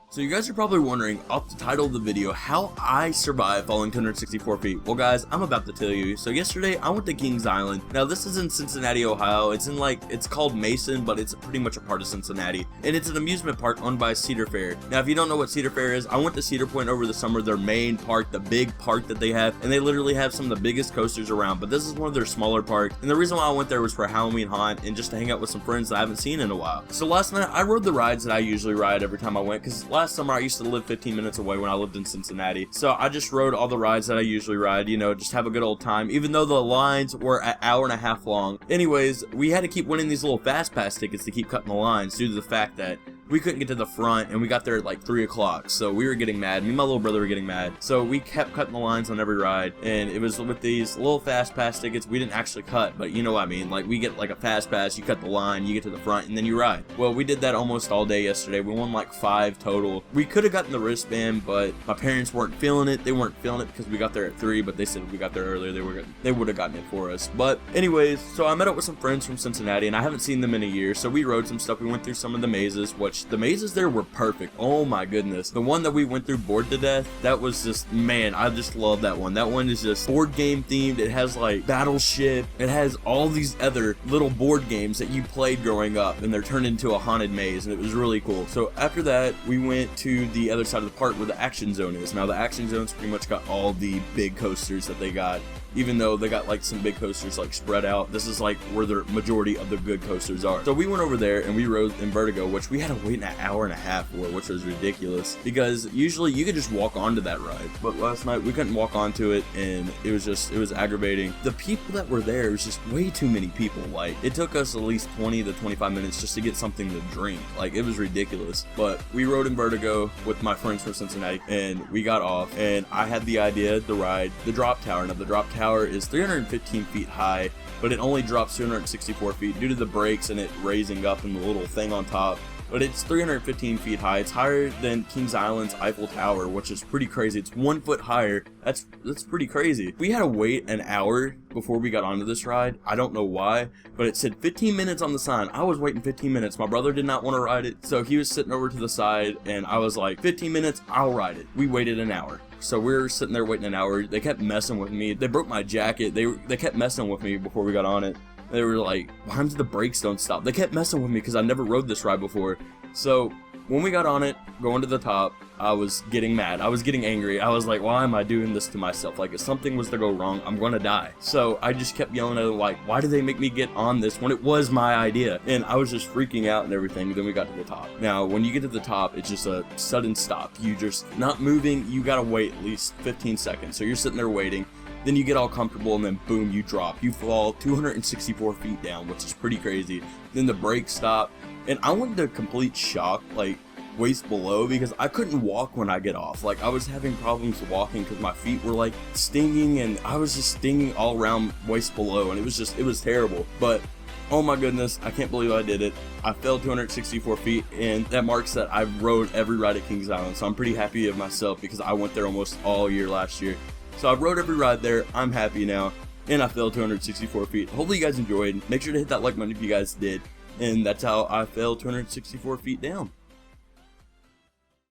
So you guys are probably wondering, off the title of the video, how I survived falling 264 feet. Well guys, I'm about to tell you. So yesterday, I went to Kings Island. Now this is in Cincinnati, Ohio. It's called Mason, but it's pretty much a part of Cincinnati. And it's an amusement park owned by Cedar Fair. Now if you don't know what Cedar Fair is, I went to Cedar Point over the summer, their main park, the big park that they have. And they literally have some of the biggest coasters around, but this is one of their smaller parks. And the reason why I went there was for Halloween Haunt and just to hang out with some friends that I haven't seen in a while. So last night, I rode the rides that I usually ride every time I went, because last summer I used to live 15 minutes away when I lived in Cincinnati. So I just rode all the rides that I usually ride, you know, just have a good old time, even though the lines were an hour and a half long. Anyways, we had to keep winning these little fast pass tickets to keep cutting the lines due to the fact that we couldn't get to the front and we got there at like 3 o'clock. So we were getting mad. Me and my little brother were getting mad. So we kept cutting the lines on every ride. And it was with these little fast pass tickets. We didn't actually cut, but you know what I mean. Like we get like a fast pass, you cut the line, you get to the front, and then you ride. Well, we did that almost all day yesterday. We won like 5 total. We could have gotten the wristband, but my parents weren't feeling it. They weren't feeling it because we got there at 3, but they said if we got there earlier, they would have gotten it for us. But anyways, so I met up with some friends from Cincinnati, and I haven't seen them in a year. So we rode some stuff. We went through some of the mazes, which the mazes there were perfect. Oh my goodness. The one that we went through bored to death, that was just, man, I just love that one. That one is just board game themed. It has like Battleship. It has all these other little board games that you played growing up, and they're turned into a haunted maze, and it was really cool. So after that, we went to the other side of the park where the action zone is. Now the action zone's pretty much got all the big coasters that they got. Even though they got like some big coasters like spread out, this is like where the majority of the good coasters are. So we went over there and we rode Invertigo, which we had to wait an hour and a half for, which was ridiculous because usually you could just walk onto that ride. But last night we couldn't walk onto it, and it was aggravating. The people that were there, it was just way too many people. Like it took us at least 20 to 25 minutes just to get something to drink. Like it was ridiculous. But we rode Invertigo with my friends from Cincinnati, and we got off, and I had the idea to ride the drop tower. Now the drop tower is 315 feet high, but it only drops 264 feet due to the brakes and it raising up and the little thing on top. But it's 315 feet high. It's higher than Kings Island's Eiffel Tower, which is pretty crazy. It's 1 foot higher. That's pretty crazy. We had to wait an hour before we got onto this ride. I don't know why, but it said 15 minutes on the sign. I was waiting 15 minutes. My brother did not want to ride it, so he was sitting over to the side, and I was like, 15 minutes, I'll ride it. We waited an hour. So we were sitting there waiting an hour. They kept messing with me. They broke my jacket. They kept messing with me before we got on it. They were like, why do the brakes don't stop? They kept messing with me because I never rode this ride before. So when we got on it, going to the top, I was getting mad. I was getting angry. I was like, why am I doing this to myself? Like, if something was to go wrong, I'm gonna die. So I just kept yelling at them, like, why did they make me get on this when it was my idea? And I was just freaking out and everything. Then we got to the top. Now, when you get to the top, it's just a sudden stop. You just not moving. You gotta wait at least 15 seconds. So you're sitting there waiting. Then you get all comfortable, and then boom, you drop. You fall 264 feet down, which is pretty crazy. Then the brakes stop, and I went into complete shock, like waist below, because I couldn't walk when I get off. Like I was having problems walking because my feet were like stinging, and I was just stinging all around waist below, and it was terrible. But oh my goodness, I can't believe I did it. I fell 264 feet, and that marks that I rode every ride at Kings Island. So I'm pretty happy of myself because I went there almost all year last year. So I rode every ride there. I'm happy now, and I fell 264 feet. Hopefully you guys enjoyed. Make sure to hit that like button if you guys did. And that's how I fell 264 feet down.